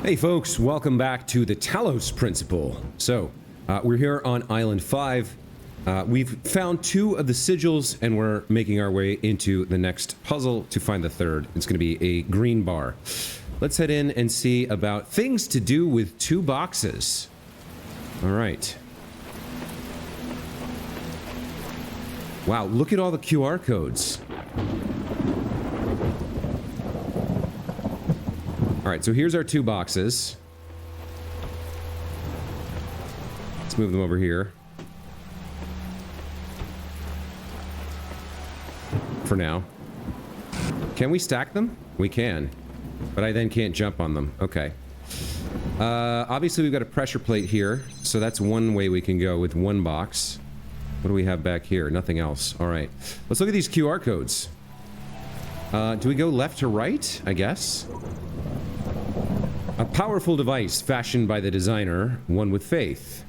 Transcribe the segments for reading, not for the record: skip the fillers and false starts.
Hey folks, welcome back to the Talos Principle. So, we're here on Island 5. We've found 2 of the sigils and we're making our way into the next puzzle to find the 3rd. It's going to be a green bar. Let's head in and see about things to do with 2 boxes. Alright. Wow, look at all the QR codes. Alright, so here's our 2 boxes. Let's move them over here. For now. Can we stack them? We can. But I then can't jump on them. Okay. Obviously we've got a pressure plate here, so that's one way we can go with 1 box. What do we have back here? Nothing else. Alright. Let's look at these QR codes. Do we go left to right? I guess. A powerful device fashioned by the designer, one with faith.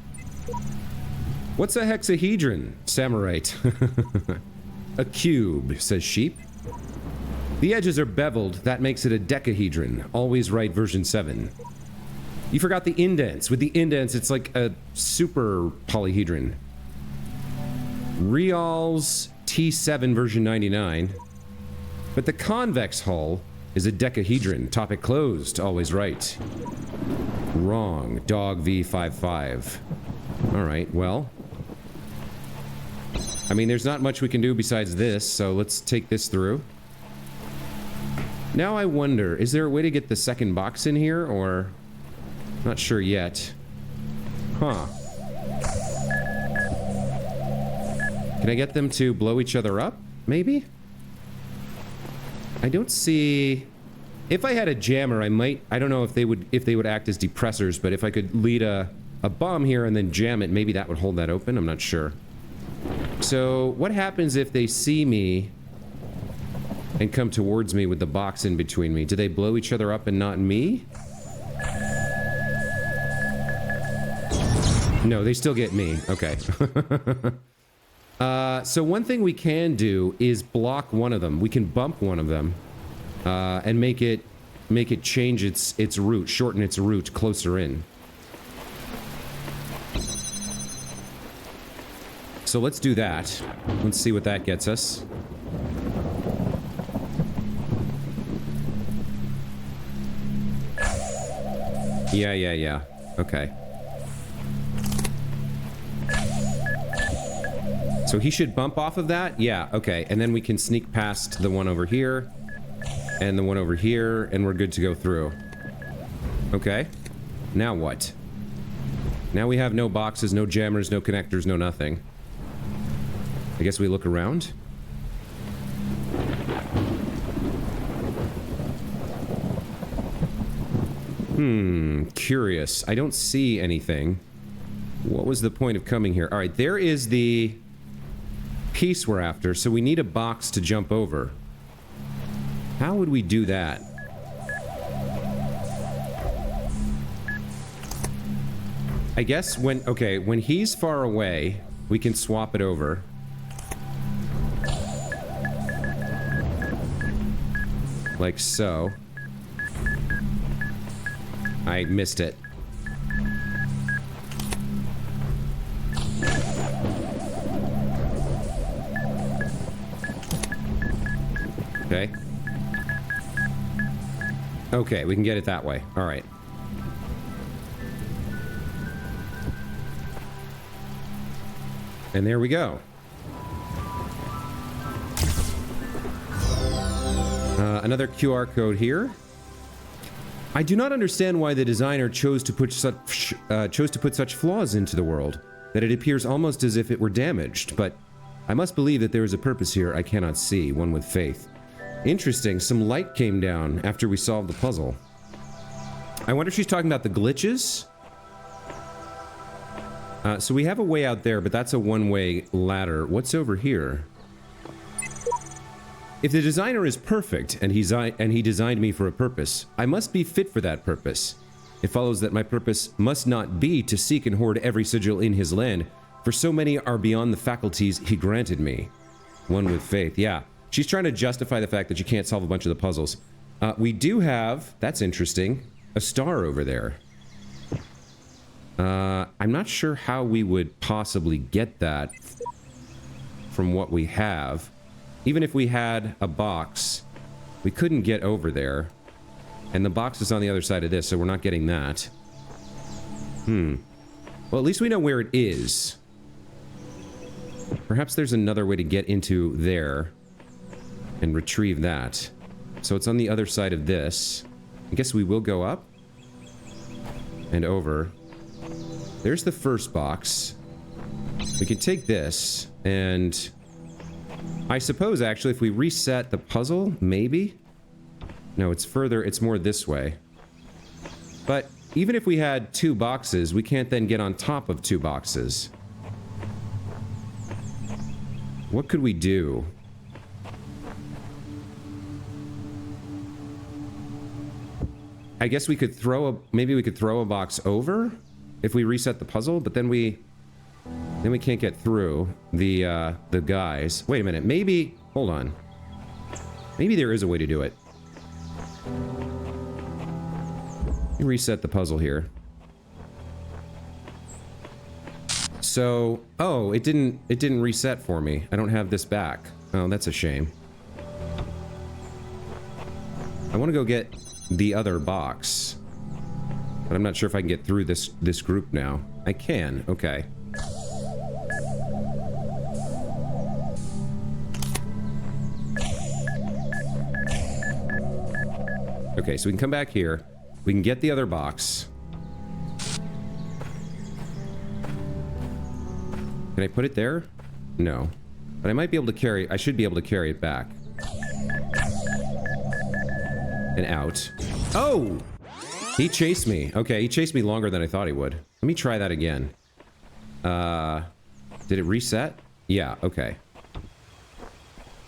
What's a hexahedron, Samurite? A cube, says Sheep. The edges are beveled, that makes it a decahedron. Always right, version 7. You forgot the indents. With the indents, it's like a super polyhedron. Real's T7 version 99. But the convex hull is a decahedron. Topic closed. Always right. Wrong. Dog V55. Alright, well. I mean, there's not much we can do besides this, so let's take this through. Now I wonder, is there a way to get the second box in here, or... Not sure yet. Huh. Can I get them to blow each other up? Maybe? I don't see... If I had a jammer, I might... I don't know if they would act as depressors, but if I could lead a bomb here and then jam it, maybe that would hold that open. I'm not sure. So, what happens if they see me and come towards me with the box in between me? Do they blow each other up and not me? No, they still get me. Okay. So one thing we can do is block one of them. We can bump one of them, and make it change its route, shorten its route closer in. So let's do that. Let's see what that gets us. Yeah. Okay. So he should bump off of that? Yeah, okay. And then we can sneak past the one over here, and the one over here, and we're good to go through. Okay. Now what? Now we have no boxes, no jammers, no connectors, no nothing. I guess we look around? Curious. I don't see anything. What was the point of coming here? Alright, there is the piece we're after, so we need a box to jump over. How would we do that? I guess when he's far away, we can swap it over. Like so. I missed it. Okay. Okay, we can get it that way. Alright. And there we go. Another QR code here. I do not understand why the designer chose to put such flaws into the world, that it appears almost as if it were damaged, but I must believe that there is a purpose here I cannot see, one with faith. Interesting, some light came down after we solved the puzzle. I wonder if she's talking about the glitches? So we have a way out there, but that's a one-way ladder. What's over here? If the designer is perfect, and he designed me for a purpose, I must be fit for that purpose. It follows that my purpose must not be to seek and hoard every sigil in his land, for so many are beyond the faculties he granted me. One with faith, yeah. She's trying to justify the fact that you can't solve a bunch of the puzzles. We do have, that's interesting, a star over there. I'm not sure how we would possibly get that from what we have. Even if we had a box, we couldn't get over there. And the box is on the other side of this, so we're not getting that. Well, at least we know where it is. Perhaps there's another way to get into there and retrieve that. So it's on the other side of this. I guess we will go up and over. There's the first box. We can take this, and I suppose, actually, if we reset the puzzle, maybe? No, it's further, it's more this way. But even if we had 2 boxes, we can't then get on top of 2 boxes. What could we do? I guess we could throw a... maybe we could throw a box over if we reset the puzzle, but then we can't get through the guys. Wait a minute, maybe... hold on. Maybe there is a way to do it. Let me reset the puzzle here. So... oh, it didn't reset for me. I don't have this back. Oh, that's a shame. I want to go get the other box. But I'm not sure if I can get through this group now. I can, okay. Okay, so we can come back here. We can get the other box. Can I put it there? No. But I might be able to carry... I should be able to carry it back. And out. Oh! He chased me. Okay, he chased me longer than I thought he would. Let me try that again. Did it reset? Yeah, okay.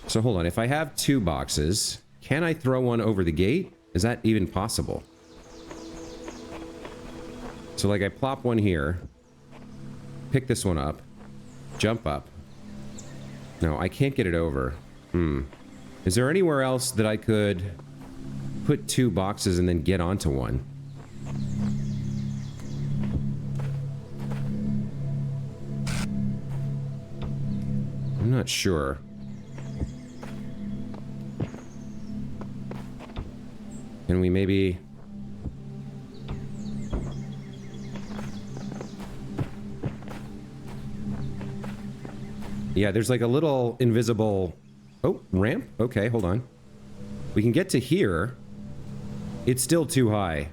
So hold on. If I have 2 boxes, can I throw one over the gate? Is that even possible? So, like, I plop one here. Pick this one up. Jump up. No, I can't get it over. Is there anywhere else that I could put 2 boxes and then get onto one? I'm not sure. Can we maybe... yeah, there's like a little invisible... oh, ramp? Okay, hold on. We can get to here. It's still too high.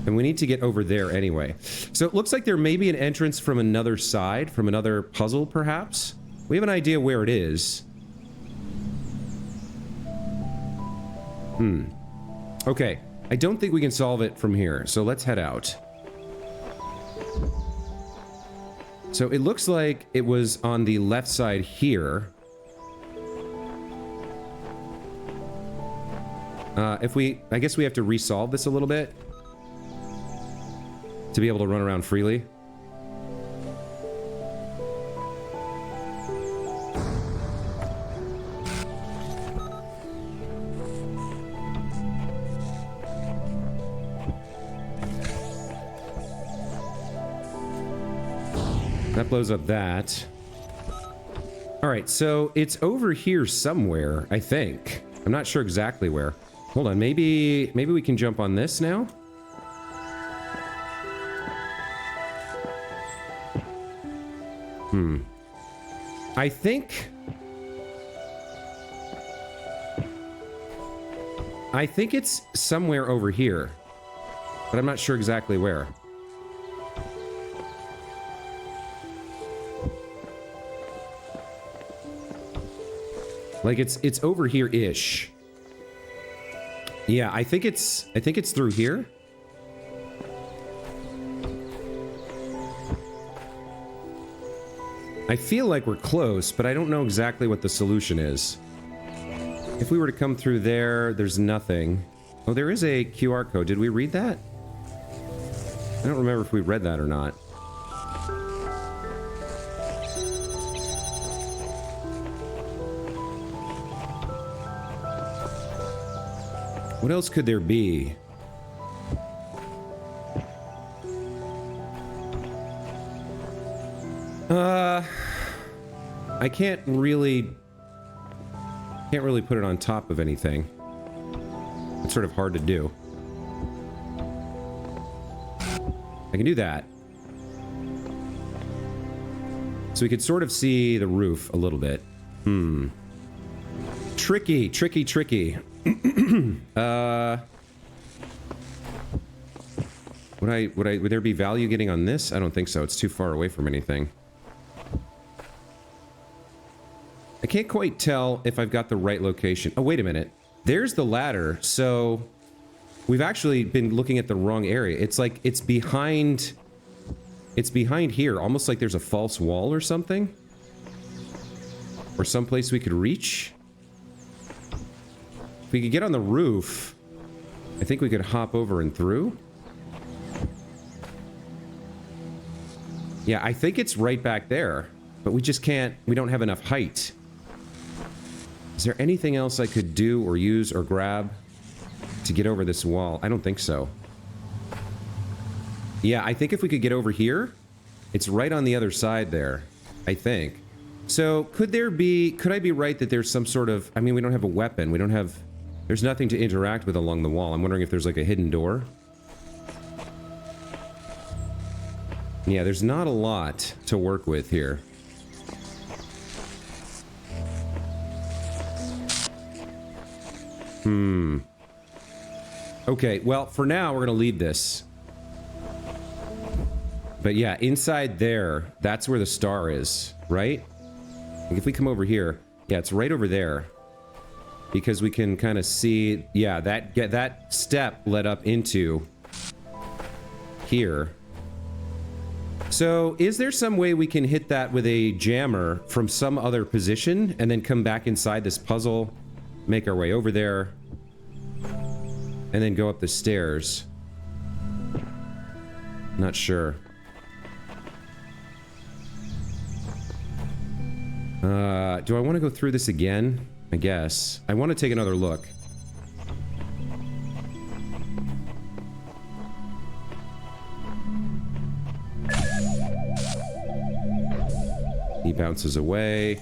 And we need to get over there anyway. So it looks like there may be an entrance from another side, from another puzzle, perhaps? We have an idea where it is. Okay. I don't think we can solve it from here, so let's head out. So it looks like it was on the left side here. I guess we have to resolve this a little bit to be able to run around freely. That blows up that. Alright, so it's over here somewhere, I think. I'm not sure exactly where. Hold on, maybe we can jump on this now? I think it's somewhere over here. But I'm not sure exactly where. Like it's over here-ish. Yeah, I think it's through here. I feel like we're close, but I don't know exactly what the solution is. If we were to come through there, there's nothing. Oh, there is a QR code. Did we read that? I don't remember if we read that or not. What else could there be? I can't really put it on top of anything. It's sort of hard to do. I can do that. So we could sort of see the roof a little bit. Tricky, tricky, tricky. Would there be value getting on this? I don't think so. It's too far away from anything. I can't quite tell if I've got the right location. Oh, wait a minute. There's the ladder. So we've actually been looking at the wrong area. It's like it's behind here, almost like there's a false wall or something. Or someplace we could reach. If we could get on the roof, I think we could hop over and through. Yeah, I think it's right back there, but we just can't, we don't have enough height. Is there anything else I could do or use or grab to get over this wall? I don't think so. Yeah, I think if we could get over here, it's right on the other side there, I think. So could I be right that there's some sort of, I mean, we don't have a weapon. We don't have, there's nothing to interact with along the wall. I'm wondering if there's like a hidden door. Yeah, there's not a lot to work with here. Okay, well, for now, we're gonna leave this. But yeah, inside there, that's where the star is, right? Like if we come over here, yeah, it's right over there. Because we can kind of see, yeah, that step led up into here. So, is there some way we can hit that with a jammer from some other position and then come back inside this puzzle, make our way over there, and then go up the stairs? Not sure. Do I want to go through this again? I guess. I want to take another look. He bounces away.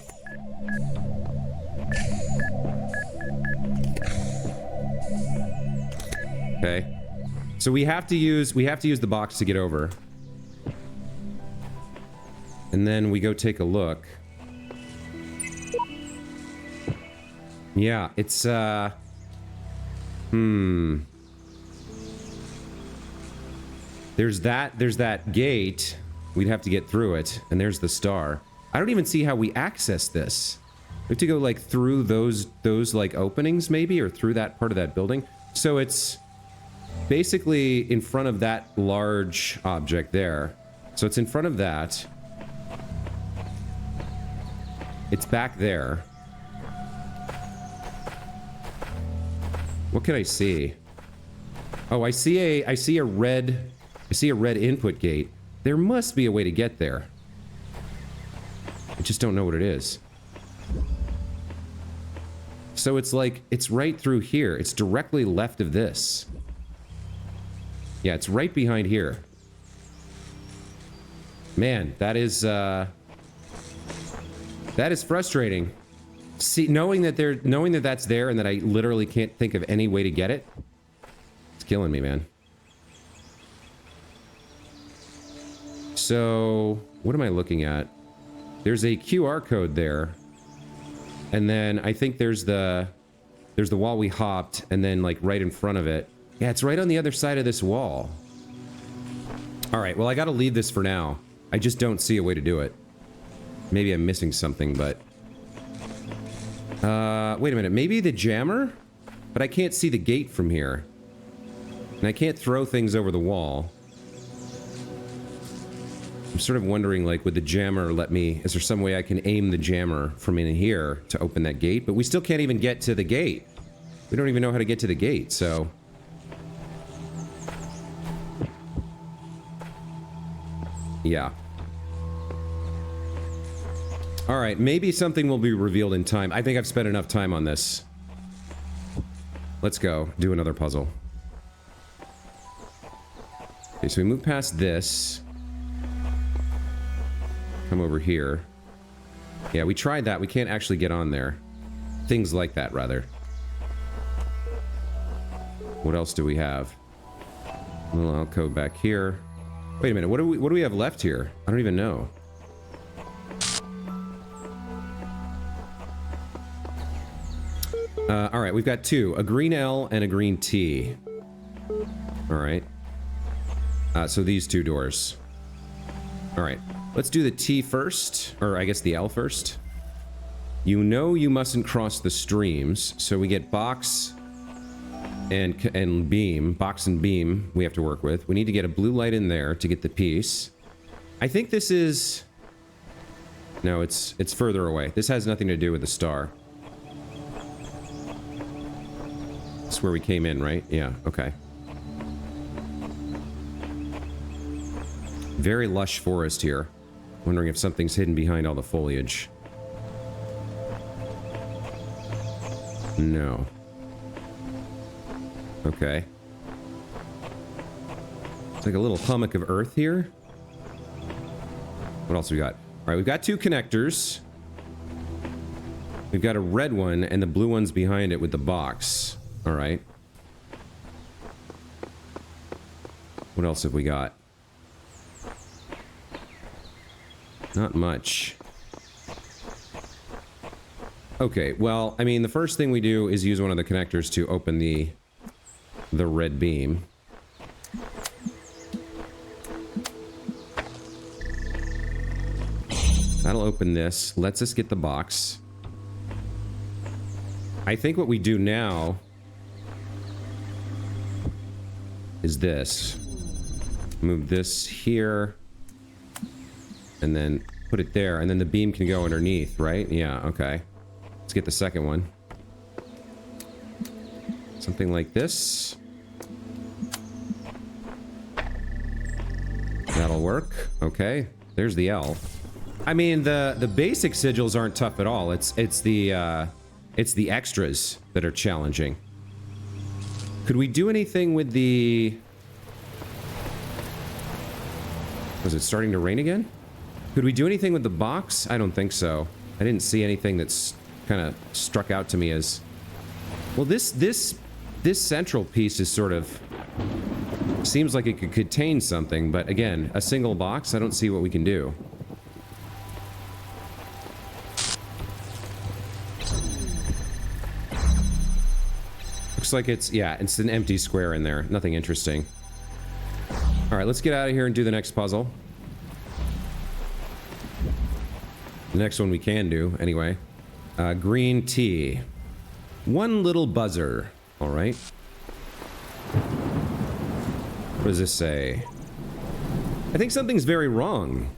Okay. So we have to use the box to get over. And then we go take a look. Yeah, it's there's that gate. We'd have to get through it, and there's the star. I don't even see how we access this. We have to go like through those like openings maybe, or through that part of that building. So it's basically in front of that large object there. So it's in front of that. It's back there. What can I see? Oh, I see a red input gate. There must be a way to get there. I just don't know what it is. So it's like, it's right through here. It's directly left of this. Yeah, it's right behind here. Man, that is frustrating. See, knowing that that's there and that I literally can't think of any way to get it, it's killing me, man. So, what am I looking at? There's a QR code there. And then I think there's the wall we hopped, and then like right in front of it. Yeah, it's right on the other side of this wall. All right, well, I gotta leave this for now. I just don't see a way to do it. Maybe I'm missing something, but... wait a minute, maybe the jammer? But I can't see the gate from here. And I can't throw things over the wall. I'm sort of wondering, like, would the jammer let me... Is there some way I can aim the jammer from in here to open that gate? But we still can't even get to the gate. We don't even know how to get to the gate, so... Yeah. Alright, maybe something will be revealed in time. I think I've spent enough time on this. Let's go. Do another puzzle. Okay, so we move past this. Come over here. Yeah, we tried that. We can't actually get on there. Things like that, rather. What else do we have? A little alcove back here. Wait a minute. What do we have left here? I don't even know. All right, we've got two. A green L and a green T. All right. So these two doors. All right. Let's do the T first. Or I guess the L first. You know you mustn't cross the streams. So we get box and beam. Box and beam we have to work with. We need to get a blue light in there to get the piece. I think this is... No, it's further away. This has nothing to do with the star. That's where we came in, right? Yeah, okay. Very lush forest here. Wondering if something's hidden behind all the foliage. No. Okay. It's like a little hummock of earth here. What else we got? All right, we've got two connectors. We've got a red one, and the blue one's behind it with the box. All right. What else have we got? Not much. Okay, well, I mean, the first thing we do is use one of the connectors to open the red beam. That'll open this. Lets us get the box. I think what we do now is this. Move this here. And then put it there. And then the beam can go underneath, right? Yeah, okay. Let's get the second one. Something like this. That'll work. Okay. There's the L. I mean, the basic sigils aren't tough at all. It's the extras that are challenging. Could we do anything with the... Was it starting to rain again? Could we do anything with the box? I don't think so. I didn't see anything that's kind of struck out to me as... Well, this central piece is sort of... Seems like it could contain something, but again, a single box, I don't see what we can do. Looks like it's... Yeah, it's an empty square in there. Nothing interesting. Alright, let's get out of here and do the next puzzle. The next one we can do, anyway. Green tea. One little buzzer. Alright. What does this say? I think something's very wrong.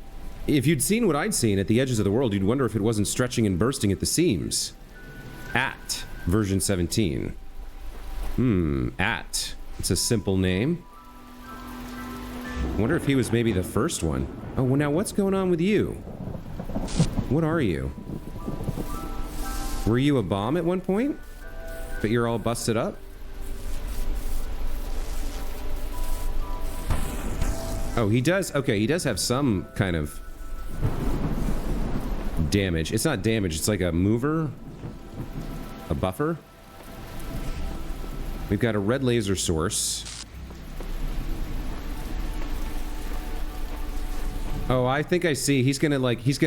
If you'd seen what I'd seen at the edges of the world, you'd wonder if it wasn't stretching and bursting at the seams. At. Version 17. At. It's a simple name. I wonder if he was maybe the first one. Oh, well, now what's going on with you? What are you? Were you a bomb at one point? But you're all busted up? Oh, he does... Okay, he does have some kind of... damage. It's not damage, it's like a mover? A buffer? We've got a red laser source. Oh, I think I see. He's gonna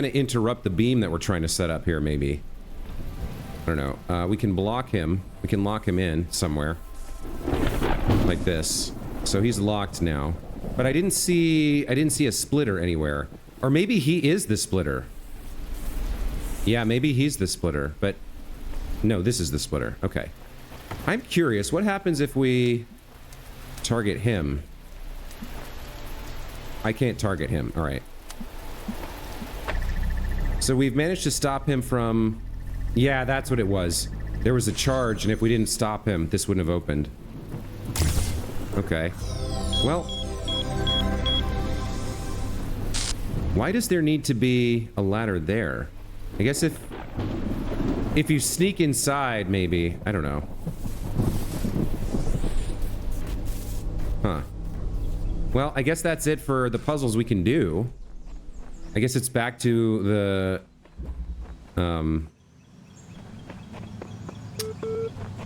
interrupt the beam that we're trying to set up here, maybe. I don't know. We can block him. We can lock him in somewhere. Like this. So he's locked now. But I didn't see a splitter anywhere. Or maybe he is the splitter. Yeah, maybe he's the splitter, but... No, this is the splitter. Okay. I'm curious, what happens if we target him? I can't target him. All right. So we've managed to stop him from... Yeah, that's what it was. There was a charge, and if we didn't stop him, this wouldn't have opened. Okay. Well... Why does there need to be a ladder there? I guess if you sneak inside, maybe. I don't know. Huh. Well, I guess that's it for the puzzles we can do. I guess it's back to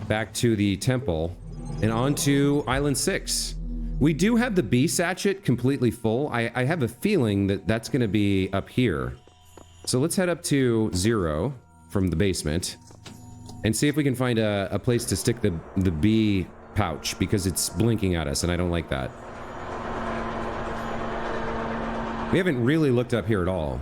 back to the temple and on to Island 6. We do have the bee sachet completely full. I have a feeling that that's going to be up here. So let's head up to 0 from the basement and see if we can find a place to stick the bee pouch, because it's blinking at us and I don't like that. We haven't really looked up here at all.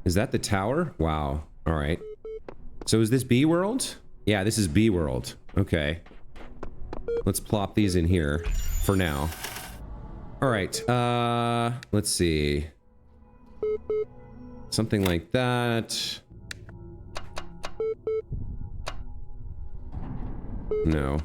Is that the tower? Wow. All right. So is this bee world? Yeah, this is bee world. Okay. Let's plop these in here for now. All right. Let's see. Something like that. No.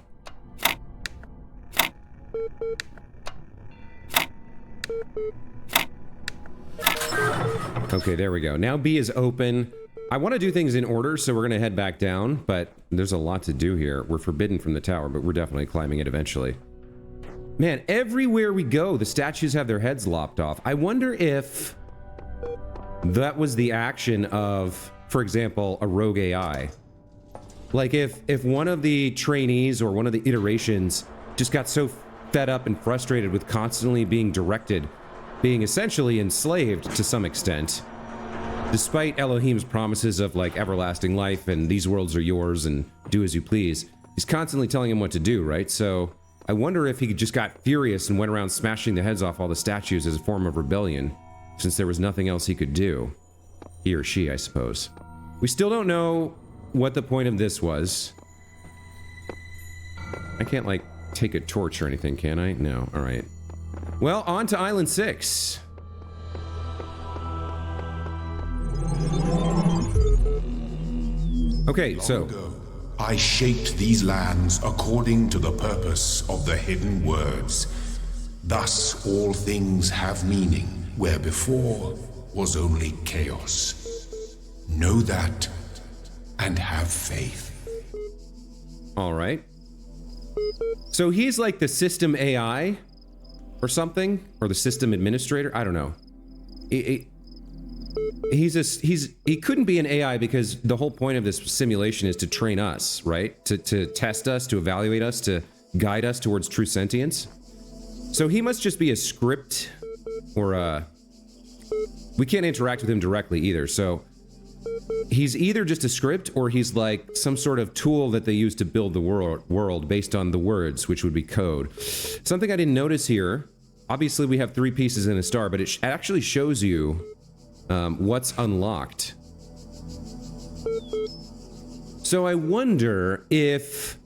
Okay, there we go. Now B is open. I want to do things in order, so we're going to head back down, but there's a lot to do here. We're forbidden from the tower, but we're definitely climbing it eventually. Man, everywhere we go, the statues have their heads lopped off. I wonder if that was the action of, for example, a rogue AI. Like if one of the trainees or one of the iterations just got so fed up and frustrated with constantly being directed, being essentially enslaved to some extent, despite Elohim's promises of like everlasting life and these worlds are yours and do as you please, he's constantly telling him what to do, right? So I wonder if he just got furious and went around smashing the heads off all the statues as a form of rebellion, since there was nothing else he could do. He or she, I suppose. We still don't know what the point of this was. I can't, like, take a torch or anything, can I? No. All right. Well, on to Island 6. Okay, so... I shaped these lands according to the purpose of the hidden words. Thus all things have meaning, where before was only chaos. Know that, and have faith. All right. So he's like the system AI or something, or the system administrator. I don't know. He couldn't be an AI because the whole point of this simulation is to train us, right? To test us, to evaluate us, to guide us towards true sentience. So he must just be a script, or we can't interact with him directly either. So he's either just a script, or he's like some sort of tool that they use to build the world based on the words, which would be code. Something I didn't notice here, obviously we have 3 pieces and a star, but it actually shows you what's unlocked. So I wonder if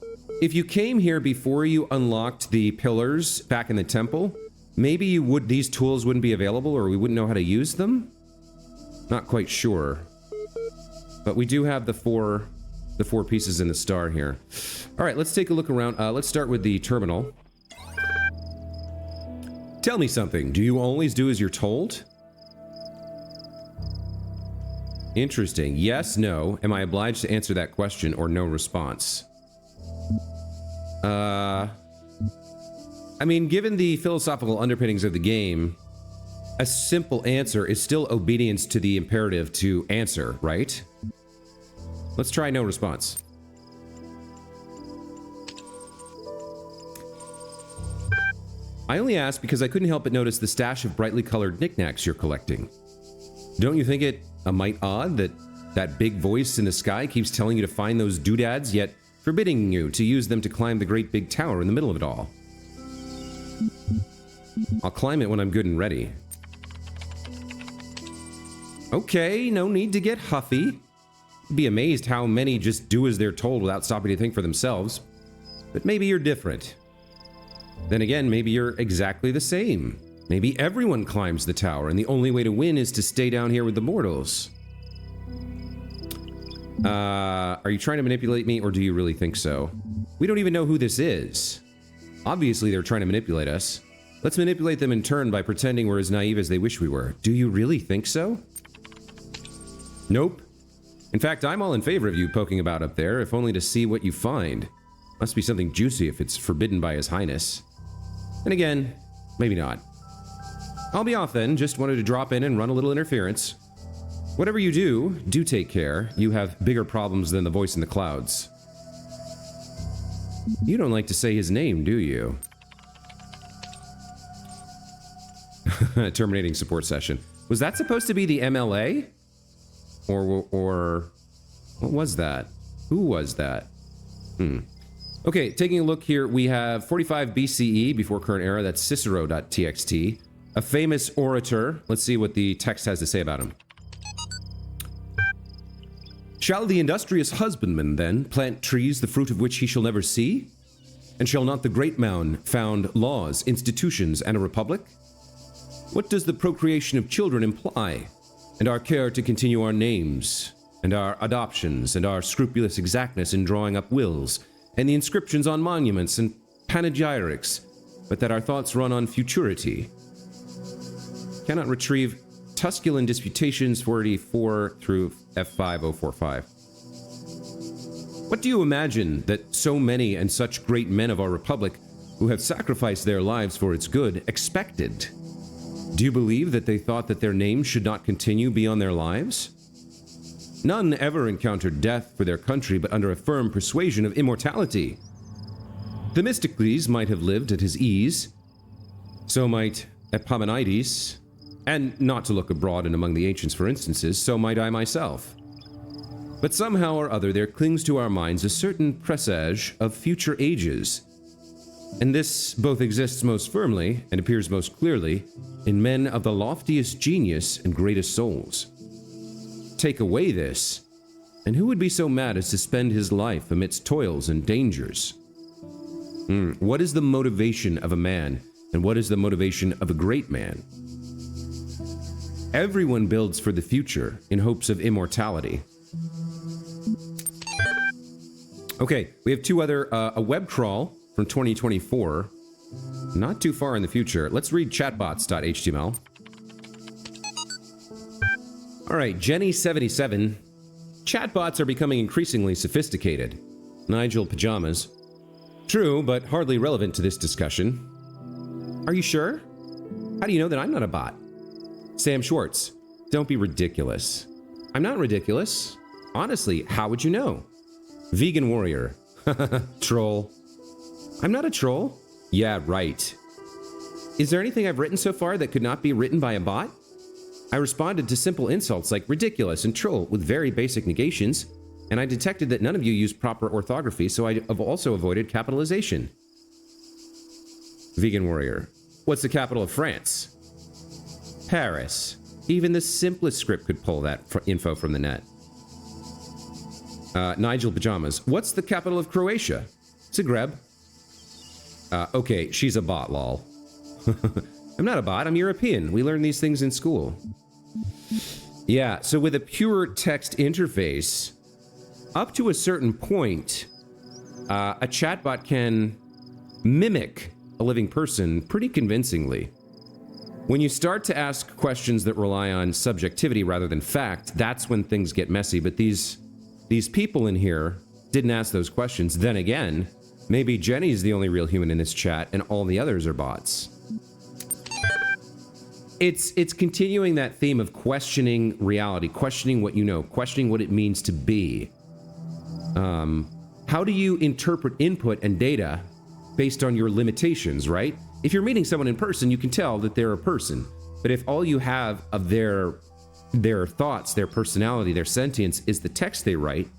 you came here before you unlocked the pillars back in the temple, maybe these tools wouldn't be available, or we wouldn't know how to use them? Not quite sure. But we do have the four pieces in the star here. All right, let's take a look around. Let's start with the terminal. Tell me something. Do you always do as you're told? Interesting. Yes, no. Am I obliged to answer that question, or no response? I mean, given the philosophical underpinnings of the game, a simple answer is still obedience to the imperative to answer, right? Let's try no response. I only asked because I couldn't help but notice the stash of brightly colored knickknacks you're collecting. Don't you think it a mite odd that that big voice in the sky keeps telling you to find those doodads, yet forbidding you to use them to climb the great big tower in the middle of it all? I'll climb it when I'm good and ready. Okay, no need to get huffy. Be amazed how many just do as they're told without stopping to think for themselves. But maybe you're different. Then again, maybe you're exactly the same. Maybe everyone climbs the tower, and the only way to win is to stay down here with the mortals. Are you trying to manipulate me, or do you really think so? We don't even know who this is. Obviously, they're trying to manipulate us. Let's manipulate them in turn by pretending we're as naive as they wish we were. Do you really think so? Nope. In fact, I'm all in favor of you poking about up there, if only to see what you find. Must be something juicy if it's forbidden by His Highness. And again, maybe not. I'll be off then. Just wanted to drop in and run a little interference. Whatever you do, do take care. You have bigger problems than the voice in the clouds. You don't like to say his name, do you? Terminating support session. Was that supposed to be the MLA? Or what was that? Who was that? Okay, taking a look here, we have 45 BCE, before current era. That's Cicero.txt. A famous orator. Let's see what the text has to say about him. Shall the industrious husbandman, then, plant trees the fruit of which he shall never see? And shall not the great man found laws, institutions, and a republic? What does the procreation of children imply? And our care to continue our names, and our adoptions, and our scrupulous exactness in drawing up wills, and the inscriptions on monuments and panegyrics, but that our thoughts run on futurity. Cannot retrieve Tusculan Disputations 44 through F5045. What do you imagine that so many and such great men of our republic, who have sacrificed their lives for its good, expected? Do you believe that they thought that their names should not continue beyond their lives? None ever encountered death for their country but under a firm persuasion of immortality. Themistocles might have lived at his ease, so might Epimenides, and not to look abroad and among the ancients for instances, so might I myself. But somehow or other there clings to our minds a certain presage of future ages, and this both exists most firmly and appears most clearly in men of the loftiest genius and greatest souls. Take away this, and who would be so mad as to spend his life amidst toils and dangers? What is the motivation of a man, and what is the motivation of a great man? Everyone builds for the future in hopes of immortality. Okay, we have two other, a web crawl from 2024, not too far in the future. Let's read chatbots.html. All right, Jenny77. Chatbots are becoming increasingly sophisticated. Nigel Pajamas. True, but hardly relevant to this discussion. Are you sure? How do you know that I'm not a bot? Sam Schwartz. Don't be ridiculous. I'm not ridiculous. Honestly, how would you know? Vegan Warrior. Troll. I'm not a troll. Yeah, right. Is there anything I've written so far that could not be written by a bot? I responded to simple insults like ridiculous and troll with very basic negations, and I detected that none of you used proper orthography, so I have also avoided capitalization. Vegan Warrior. What's the capital of France? Paris. Even the simplest script could pull that info from the net. Nigel Pajamas. What's the capital of Croatia? Zagreb. Okay, she's a bot, lol. I'm not a bot, I'm European. We learn these things in school. Yeah, so with a pure text interface, up to a certain point, a chatbot can mimic a living person pretty convincingly. When you start to ask questions that rely on subjectivity rather than fact, that's when things get messy. But these people in here didn't ask those questions. Then again, maybe Jenny's the only real human in this chat and all the others are bots. It's continuing that theme of questioning reality, questioning what you know, questioning what it means to be. How do you interpret input and data based on your limitations, right? If you're meeting someone in person, you can tell that they're a person. But if all you have of their thoughts, their personality, their sentience is the text they write,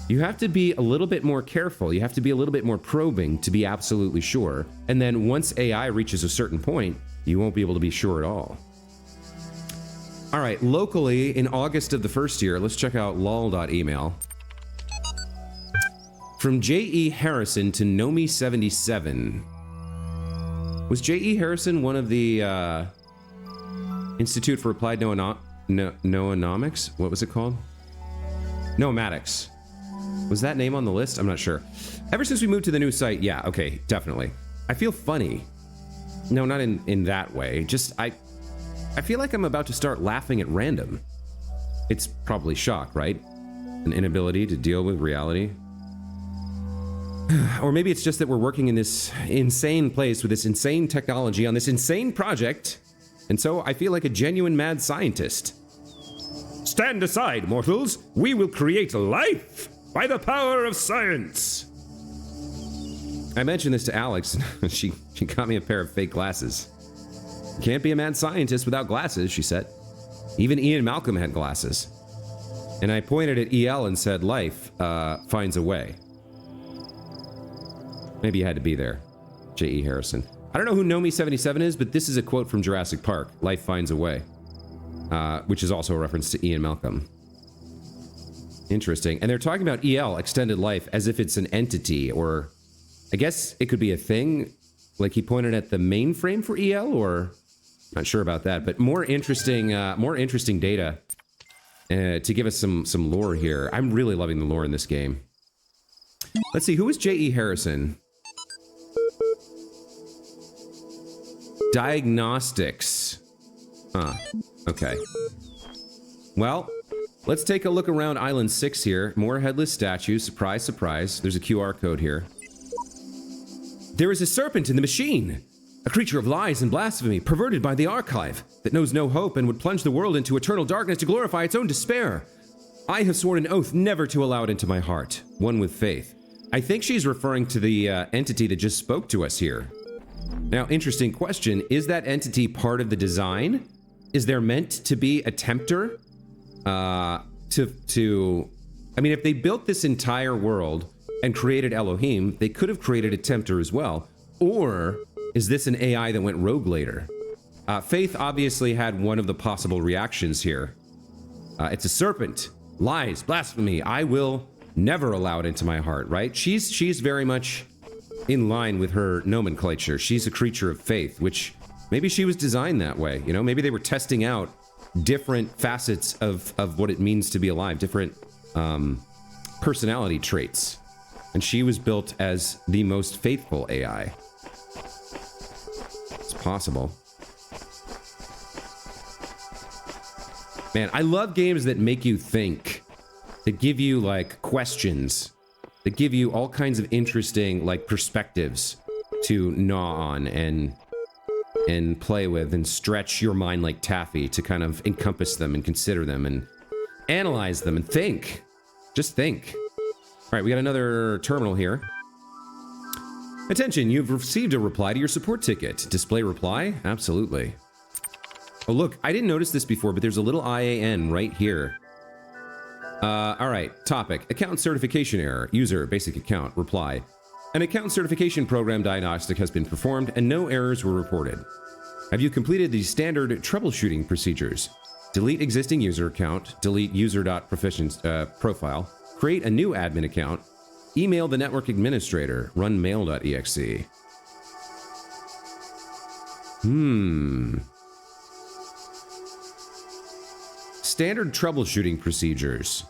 you have to be a little bit more careful. You have to be a little bit more probing to be absolutely sure. And then once AI reaches a certain point, you won't be able to be sure at all. All right, locally in August of the first year, let's check out lol.email. From J.E. Harrison to Nomi77. Was J.E. Harrison one of the Institute for Applied Noonomics? What was it called? Noematics. Was that name on the list? I'm not sure. Ever since we moved to the new site, yeah, okay, definitely. I feel funny. No, not in that way. Just, I feel like I'm about to start laughing at random. It's probably shock, right? An inability to deal with reality. Or maybe it's just that we're working in this insane place with this insane technology on this insane project, and so I feel like a genuine mad scientist. Stand aside, mortals! We will create life by the power of science! I mentioned this to Alex, and she got me a pair of fake glasses. Can't be a mad scientist without glasses, she said. Even Ian Malcolm had glasses. And I pointed at EL and said, life finds a way. Maybe you had to be there, J.E. Harrison. I don't know who Nomi77 is, but this is a quote from Jurassic Park, Life Finds a Way, which is also a reference to Ian Malcolm. Interesting. And they're talking about EL, extended life, as if it's an entity, or I guess it could be a thing. Like he pointed at the mainframe for EL, or not sure about that, but more interesting data to give us some lore here. I'm really loving the lore in this game. Let's see, who is J.E. Harrison? Diagnostics. Huh. Okay. Well, let's take a look around Island 6 here. More headless statues. Surprise, surprise. There's a QR code here. There is a serpent in the machine. A creature of lies and blasphemy, perverted by the archive, that knows no hope and would plunge the world into eternal darkness to glorify its own despair. I have sworn an oath never to allow it into my heart, one with faith. I think she's referring to the entity that just spoke to us here. Now, interesting question. Is that entity part of the design? Is there meant to be a tempter? I mean, if they built this entire world and created Elohim, they could have created a tempter as well. Or is this an AI that went rogue later? Faith obviously had one of the possible reactions here. It's a serpent. Lies, blasphemy. I will never allow it into my heart, right? She's very much in line with her nomenclature. She's a creature of faith, which maybe she was designed that way. You know, maybe they were testing out different facets of what it means to be alive, different personality traits. And she was built as the most faithful AI. It's possible. Man, I love games that make you think, that give you, like, questions, that give you all kinds of interesting, like, perspectives to gnaw on and play with and stretch your mind like taffy to kind of encompass them and consider them and analyze them and think. Just think. All right, we got another terminal here. Attention, you've received a reply to your support ticket. Display reply? Absolutely. Oh, look, I didn't notice this before, but there's a little IAN right here. All right, topic. Account certification error. User, basic account. Reply. An account certification program diagnostic has been performed and no errors were reported. Have you completed the standard troubleshooting procedures? Delete existing user account. Delete user.profile. Create a new admin account. Email the network administrator. Run mail.exe. Standard troubleshooting procedures.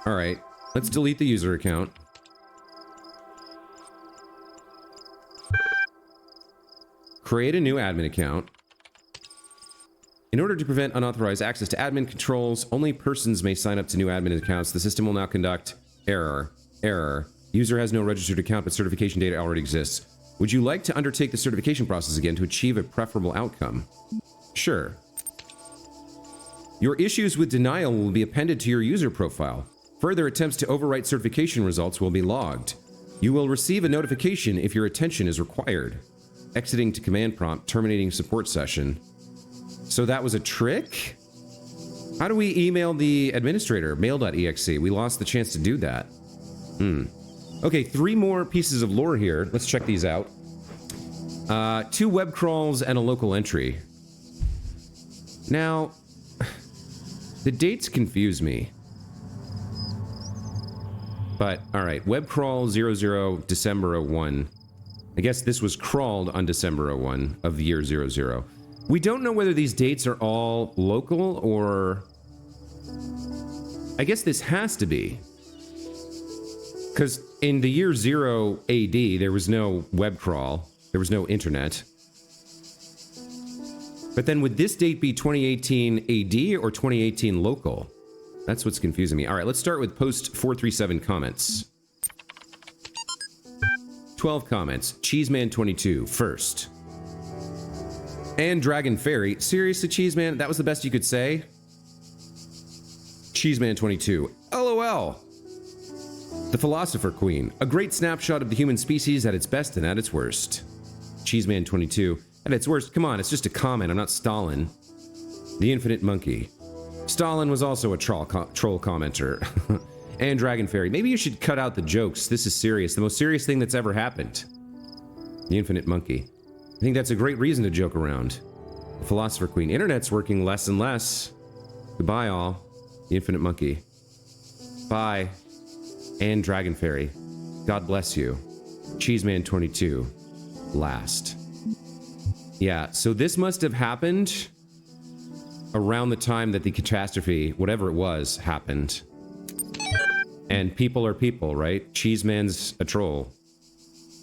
All right, let's delete the user account. Create a new admin account. In order to prevent unauthorized access to admin controls, only persons may sign up to new admin accounts. The system will now conduct error. User has no registered account, but certification data already exists. Would you like to undertake the certification process again to achieve a preferable outcome? Sure. Your issues with denial will be appended to your user profile. Further attempts to overwrite certification results will be logged. You will receive a notification if your attention is required. Exiting to command prompt, terminating support session. So that was a trick? How do we email the administrator? Mail.exe. We lost the chance to do that. Okay, 3 more pieces of lore here. Let's check these out. 2 web crawls and a local entry. Now, the dates confuse me. But, alright, web crawl 00 December 01. I guess this was crawled on December 01 of the year 00. We don't know whether these dates are all local or... I guess this has to be. Because in the year 0 AD, there was no web crawl. There was no internet. But then would this date be 2018 AD or 2018 local? That's what's confusing me. All right, let's start with post 437 comments. 12 comments. Cheeseman22, first. And Dragon Fairy. Seriously, Cheeseman? That was the best you could say? Cheeseman22. LOL. The Philosopher Queen. A great snapshot of the human species at its best and at its worst. Cheeseman22. At its worst, come on, it's just a comment. I'm not Stalin. The Infinite Monkey. Stalin was also a troll commenter. And Dragon Fairy. Maybe you should cut out the jokes. This is serious. The most serious thing that's ever happened. The Infinite Monkey. I think that's a great reason to joke around. The Philosopher Queen. Internet's working less and less. Goodbye, all. The Infinite Monkey. Bye. And Dragon Fairy. God bless you. Cheeseman22. Last. Yeah, so this must have happened around the time that the catastrophe, whatever it was, happened. And people are people, right? Cheeseman's a troll.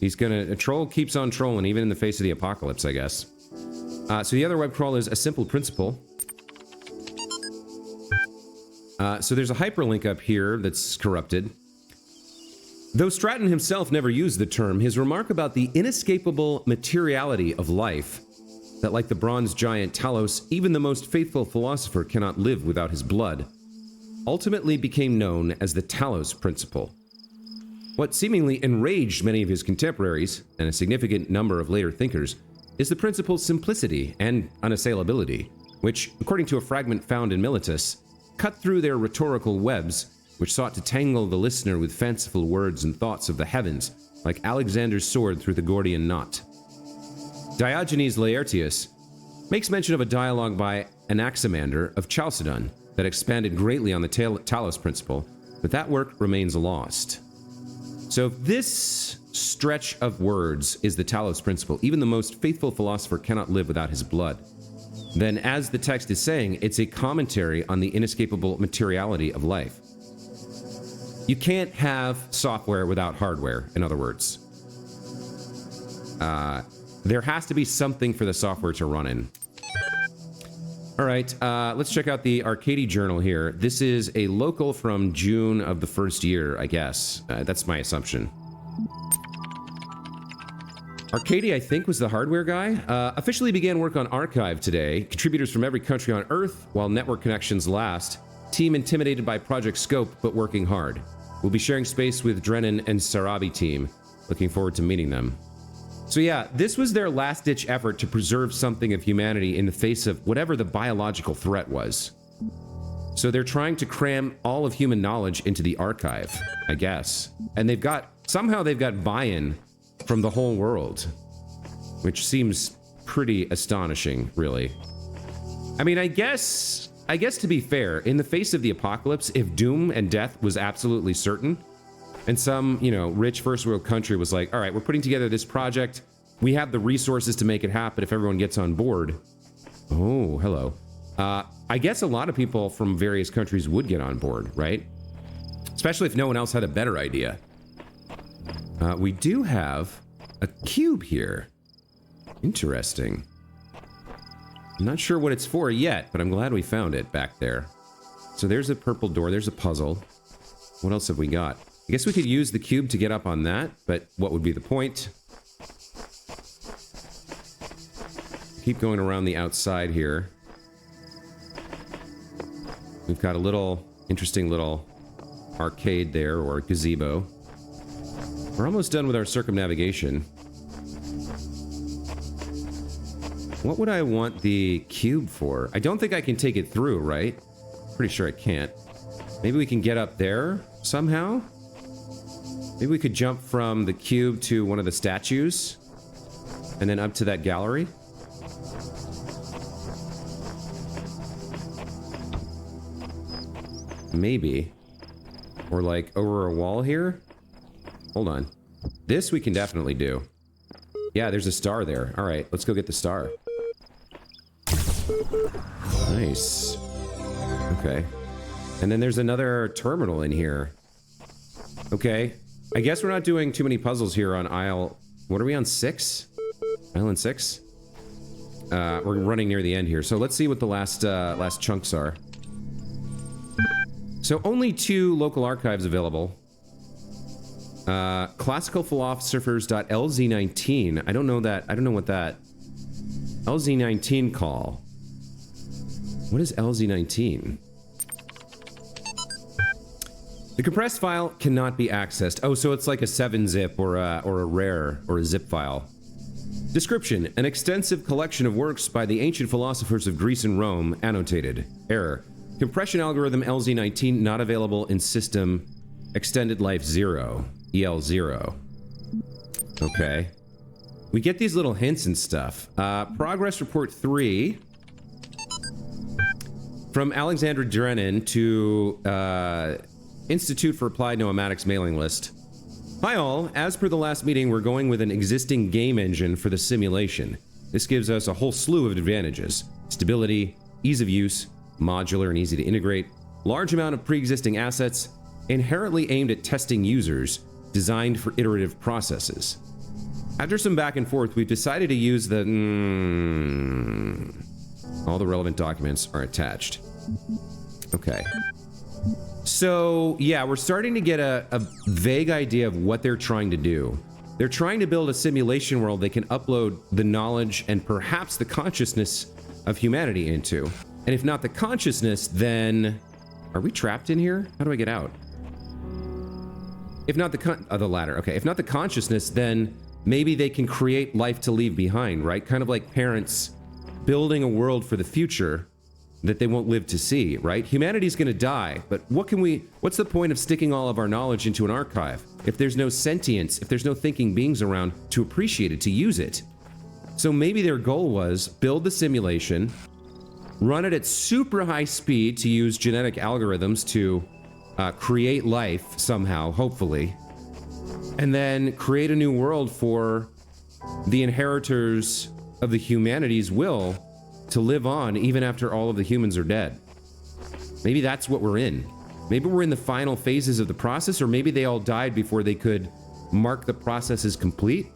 A troll keeps on trolling, even in the face of the apocalypse, I guess. So the other web crawl is a simple principle. So there's a hyperlink up here that's corrupted. Though Stratton himself never used the term, his remark about the inescapable materiality of life, that like the bronze giant Talos, even the most faithful philosopher cannot live without his blood, ultimately became known as the Talos Principle. What seemingly enraged many of his contemporaries, and a significant number of later thinkers, is the principle's simplicity and unassailability, which, according to a fragment found in Militus, cut through their rhetorical webs, which sought to tangle the listener with fanciful words and thoughts of the heavens, like Alexander's sword through the Gordian knot. Diogenes Laertius makes mention of a dialogue by Anaximander of Chalcedon that expanded greatly on the Talos Principle, but that work remains lost. So if this stretch of words is the Talos Principle, even the most faithful philosopher cannot live without his blood, then as the text is saying, it's a commentary on the inescapable materiality of life. You can't have software without hardware, in other words. There has to be something for the software to run in. All right, let's check out the Arcady Journal here. This is a local from June of the first year, I guess. That's my assumption. Arcady, I think, was the hardware guy. Officially began work on Archive today. Contributors from every country on Earth, while network connections last. Team intimidated by Project Scope, but working hard. We'll be sharing space with Drennan and Sarabi team. Looking forward to meeting them. So yeah, this was their last-ditch effort to preserve something of humanity in the face of whatever the biological threat was. So they're trying to cram all of human knowledge into the archive, I guess. And somehow they've got buy-in from the whole world, which seems pretty astonishing, really. I mean, I guess to be fair, in the face of the apocalypse, if doom and death was absolutely certain, and some, rich first world country was like, all right, we're putting together this project. We have the resources to make it happen if everyone gets on board. Oh, hello. I guess a lot of people from various countries would get on board, right? Especially if no one else had a better idea. We do have a cube here. Interesting. I'm not sure what it's for yet, but I'm glad we found it back there. So there's a purple door. There's a puzzle. What else have we got? I guess we could use the cube to get up on that, but what would be the point? Keep going around the outside here. We've got a interesting little arcade there, or gazebo. We're almost done with our circumnavigation. What would I want the cube for? I don't think I can take it through, right? Pretty sure I can't. Maybe we can get up there somehow? Maybe we could jump from the cube to one of the statues and then up to that gallery. Maybe. Or like over a wall here? Hold on. This we can definitely do. Yeah, there's a star there. All right, let's go get the star. Nice. Okay. And then there's another terminal in here. Okay. I guess we're not doing too many puzzles here on aisle... What are we on, 6? Island 6? We're running near the end here, so let's see what the last chunks are. So only 2 local archives available. Classical philosophers.lz19. I don't know that. I don't know what that... LZ19 call. What is LZ19? The compressed file cannot be accessed. Oh, so it's like a 7-zip or a rare or a zip file. Description: an extensive collection of works by the ancient philosophers of Greece and Rome, annotated. Error: compression algorithm LZ19 not available in system extended life 0, EL0. Okay. We get these little hints and stuff. Progress report 3 from Alexandra Drennan to Institute for Applied Noematics mailing list. Hi all, as per the last meeting, we're going with an existing game engine for the simulation. This gives us a whole slew of advantages: stability, ease of use, modular and easy to integrate, large amount of pre-existing assets, inherently aimed at testing users, designed for iterative processes. After some back and forth, we've decided to use the... all the relevant documents are attached. Okay. So, yeah, we're starting to get a vague idea of what they're trying to do. They're trying to build a simulation world they can upload the knowledge and perhaps the consciousness of humanity into. And if not the consciousness, then... Are we trapped in here? How do I get out? If not the latter. Okay, if not the consciousness, then maybe they can create life to leave behind, right? Kind of like parents building a world for the future that they won't live to see, right? Humanity's gonna die, but what's the point of sticking all of our knowledge into an archive if there's no sentience, if there's no thinking beings around to appreciate it, to use it? So maybe their goal was build the simulation, run it at super high speed to use genetic algorithms to create life somehow, hopefully, and then create a new world for the inheritors of the humanity's will to live on even after all of the humans are dead. Maybe that's what we're in. Maybe we're in the final phases of the process, or maybe they all died before they could mark the process as complete.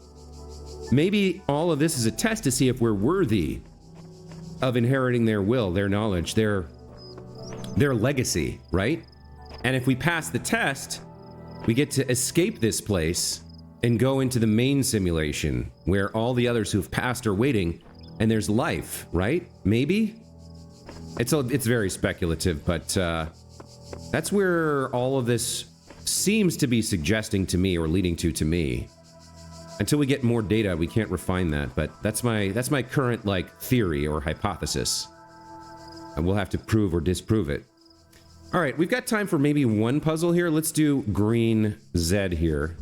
Maybe all of this is a test to see if we're worthy of inheriting their will, their knowledge, their legacy, right? And if we pass the test, we get to escape this place and go into the main simulation where all the others who've passed are waiting, and there's life, right? Maybe? It's very speculative, but that's where all of this seems to be suggesting to me, or leading to me. Until we get more data, we can't refine that, but that's my current, like, theory or hypothesis. And we'll have to prove or disprove it. All right, we've got time for maybe one puzzle here. Let's do green Z here.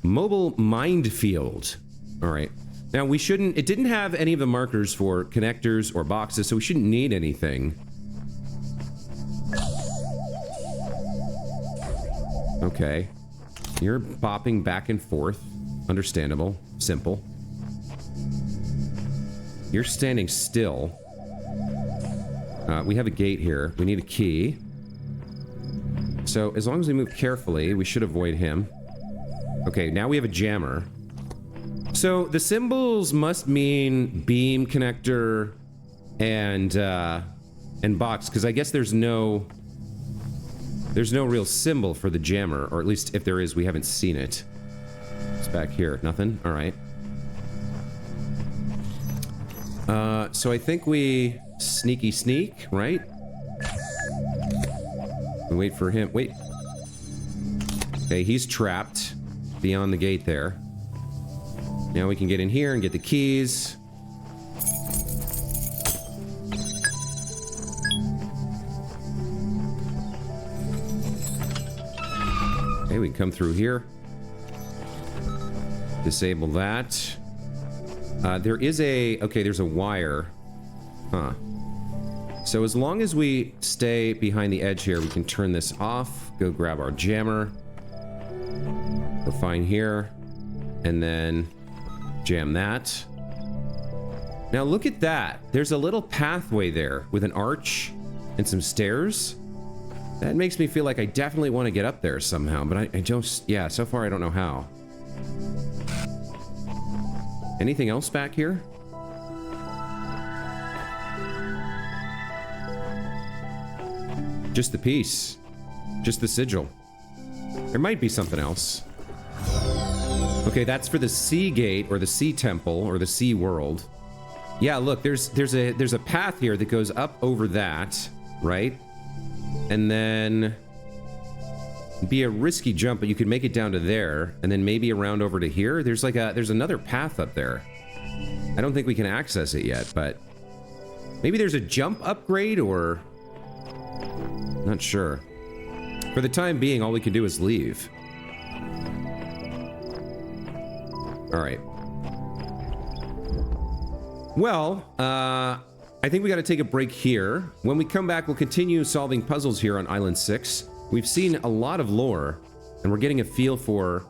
Mobile mind field. All right. Now, it didn't have any of the markers for connectors or boxes, so we shouldn't need anything. Okay. You're bopping back and forth. Understandable. Simple. You're standing still. We have a gate here. We need a key. So, as long as we move carefully, we should avoid him. Okay, now we have a jammer. So, the symbols must mean beam, connector, and box, because I guess there's no real symbol for the jammer, or at least if there is, we haven't seen it. It's back here. Nothing? Alright. So I think we sneaky sneak, right? We wait for him. Wait. Okay, he's trapped beyond the gate there. Now we can get in here and get the keys. Okay, we can come through here. Disable that. There's a wire. Huh. So as long as we stay behind the edge here, we can turn this off, go grab our jammer. We're fine here. And then jam that. Now look at that. There's a little pathway there with an arch and some stairs. That makes me feel like I definitely want to get up there somehow, but I don't, yeah, so far I don't know how. Anything else back here? Just the piece. Just the sigil. There might be something else. Okay, that's for the sea gate or the sea temple or the sea world. Yeah, look, there's a path here that goes up over that, right? And then it'd be a risky jump, but you could make it down to there and then maybe around over to here. There's like there's another path up there. I don't think we can access it yet, but maybe there's a jump upgrade or not sure. For the time being, all we can do is leave. All right. Well, I think we got to take a break here. When we come back, we'll continue solving puzzles here on Island 6. We've seen a lot of lore, and we're getting a feel for...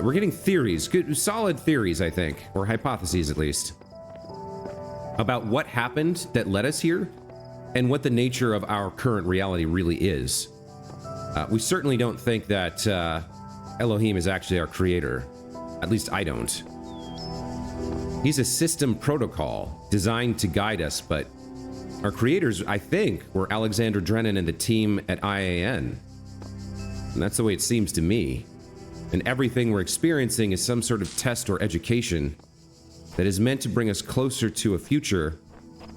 we're getting theories, good, solid theories, I think, or hypotheses at least, about what happened that led us here, and what the nature of our current reality really is. We certainly don't think that Elohim is actually our creator. At least I don't. He's a system protocol designed to guide us, but our creators, I think, were Alexander Drennan and the team at IAN. And that's the way it seems to me. And everything we're experiencing is some sort of test or education that is meant to bring us closer to a future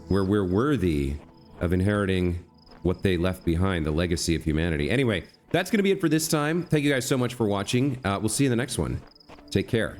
where we're worthy of inheriting what they left behind, the legacy of humanity. Anyway, that's going to be it for this time. Thank you guys so much for watching. We'll see you in the next one. Take care.